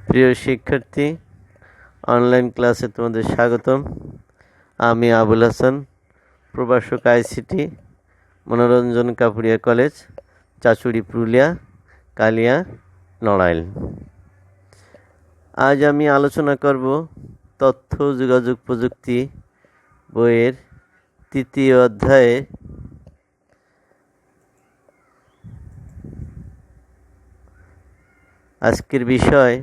প্রিয় শিক্ষার্থী, অনলাইন ক্লাসে তোমাদের স্বাগতম। আমি আবুল হাসান, প্রভাষক আইসিটি, মনোরঞ্জন কাপুরিয়া কলেজ, চাচুড়ি, পুরুলিয়া, কালিয়া, নড়াইল। আজ আমি আলোচনা করব তথ্য যোগাযোগ প্রযুক্তি বইয়ের 3য় অধ্যায়ে আজকের বিষয়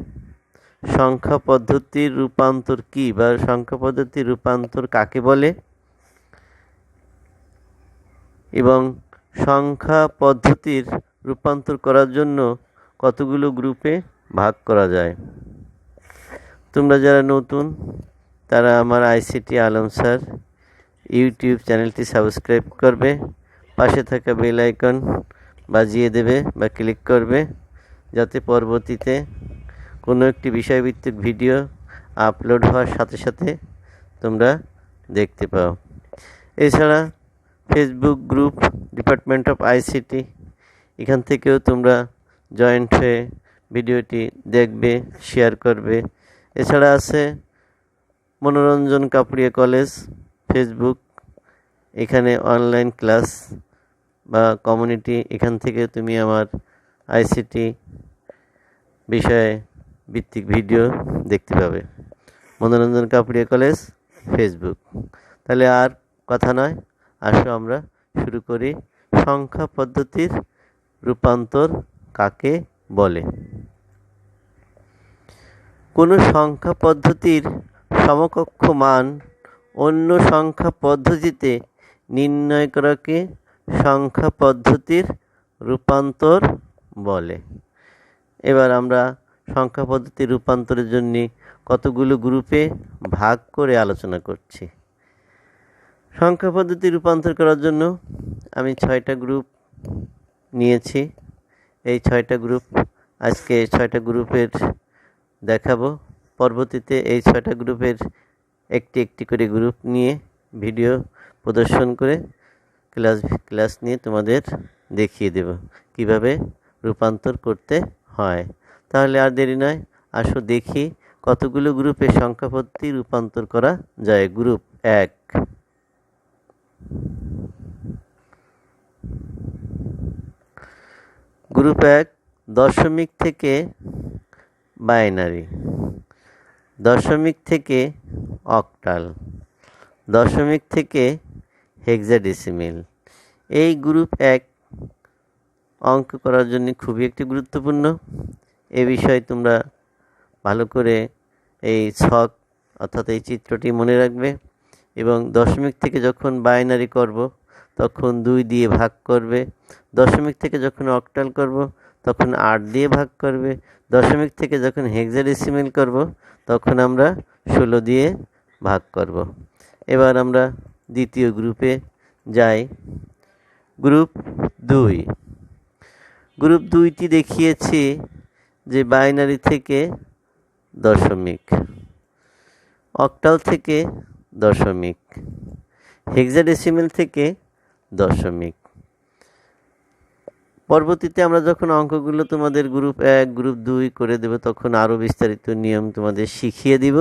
সংখ্যা পদ্ধতির রূপান্তর কি বা সংখ্যা পদ্ধতির রূপান্তর কাকে বলে এবং সংখ্যা পদ্ধতির রূপান্তর করার জন্য কতগুলো গ্রুপে ভাগ করা যায়। তোমরা যারা নতুন তারা আমার আইসিটি আলম স্যার ইউটিউব চ্যানেলটি সাবস্ক্রাইব করবে, পাশে থাকা বেল আইকন বাজিয়ে দেবে বা ক্লিক করবে, যাতে পরবর্তীতে কোনো একটি বিষয়ভিত্তিক ভিডিও আপলোড হওয়ার সাথে সাথে তোমরা দেখতে পাও। এছাড়া Facebook group department of ICT, এখান থেকেও তোমরা জয়েন্ট হয়ে ভিডিওটি দেখবে, শেয়ার করবে। এছাড়া আছে মনোরঞ্জন কাপুরিয়া কলেজ ফেসবুক, এখানে অনলাইন ক্লাস বা কমিউনিটি, এখান থেকে তুমি আমার আইসিটি বিষয়ে ভিত্তিক ভিডিও দেখতে পাবে। মনোরঞ্জন কাপুরিয়া কলেজ ফেসবুক। তাহলে আর কথা নয়, আসো আমরা শুরু করি। সংখ্যা পদ্ধতির রূপান্তর কাকে বলে? কোনো সংখ্যা পদ্ধতির সমকক্ষ মান অন্য সংখ্যা পদ্ধতিতে নির্ণয় করাকে সংখ্যা পদ্ধতির রূপান্তর বলে। এবার আমরা সংখ্যা পদ্ধতির রূপান্তরের জন্য কতগুলো গ্রুপে ভাগ করে আলোচনা করছি। সংখ্যা পদ্ধতি রূপান্তর করার জন্য আমি 6টা গ্রুপ নিয়েছি। এই 6টা গ্রুপ আজকে 6টা গ্রুপের দেখাবো। পরবর্তীতে এই 6টা গ্রুপের একটি একটি করে গ্রুপ নিয়ে ভিডিও প্রদর্শন করে ক্লাস নিয়ে তোমাদের দেখিয়ে দেব কিভাবে রূপান্তর করতে হয়। তাহলে আর দেরি নয়, আসো দেখি কতগুলো গ্রুপে সংখ্যা পদ্ধতি রূপান্তর করা যায়। গ্রুপ 1। গ্রুপ 1 দশমিক থেকে বাইনারি, দশমিক থেকে অক্টাল, দশমিক থেকে হেক্সাডেসিমেল। এই গ্রুপ 1 অঙ্ক করার জন্য খুবই একটি গুরুত্বপূর্ণ। এ বিষয়ে তোমরা ভালো করে এই ছক অর্থাৎ এই চিত্রটি মনে রাখবে এবং দশমিক থেকে যখন বাইনারি করব তখন 2 দিয়ে ভাগ করবে, দশমিক থেকে যখন অক্টাল করব তখন 8 দিয়ে ভাগ করবে, দশমিক থেকে যখন হেক্সাডেসিমেল করব তখন আমরা 16 দিয়ে ভাগ করব। এবার আমরা দ্বিতীয় গ্রুপে যাই। গ্রুপ 2। গ্রুপ 2টি দেখিয়েছি যে বাইনারি থেকে দশমিক, অক্টাল থেকে দশমিক, হেক্সাডেসিমেল থেকে দশমিক। পরবর্তীতে আমরা যখন অঙ্কগুলো তোমাদের গ্রুপ 1 গ্রুপ 2 করে দেব তখন আরও বিস্তারিত নিয়ম তোমাদের শিখিয়ে দিব।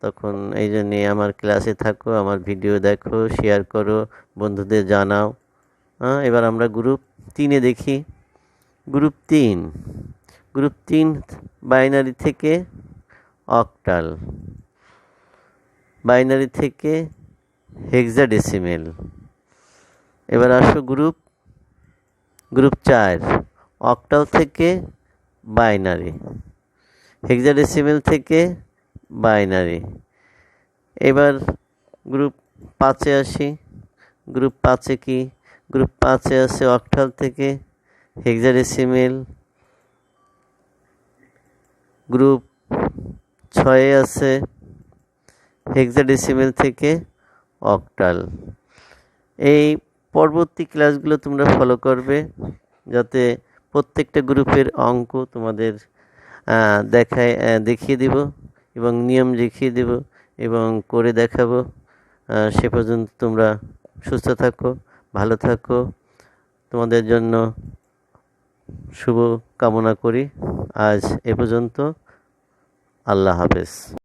তখন এই জন্যে আমার ক্লাসে থাকো, আমার ভিডিও দেখো, শেয়ার করো, বন্ধুদের জানাও। এবার আমরা গ্রুপ 3-এ দেখি। গ্রুপ 3। গ্রুপ 3 বাইনারি থেকে অক্টাল, বাইনারি থেকে হেক্সাডেসিমেল। এবার আসো গ্রুপ 4 অক্টাল থেকে বাইনারি, হেক্সাডেসিমেল থেকে বাইনারি। এবার গ্রুপ 5-এ আসি। গ্রুপ 5-এ কি? গ্রুপ 5-এ আছে অক্টাল থেকে হেক্সাডেসিমেল। গ্রুপ 6-এ আছে হেক্সাডেসিমেল থেকে অক্টাল। এই পরবর্তী ক্লাসগুলো তোমরা ফলো করবে যাতে প্রত্যেকটা গ্রুপের অঙ্ক তোমাদের দেখিয়ে দিব এবং নিয়ম দেখিয়ে দেব এবং করে দেখাবো। সে পর্যন্ত তোমরা সুস্থ থাকো, ভালো থাকো। তোমাদের জন্য শুভ কামনা করি। আজ এ পর্যন্ত। আল্লাহ হাফেজ।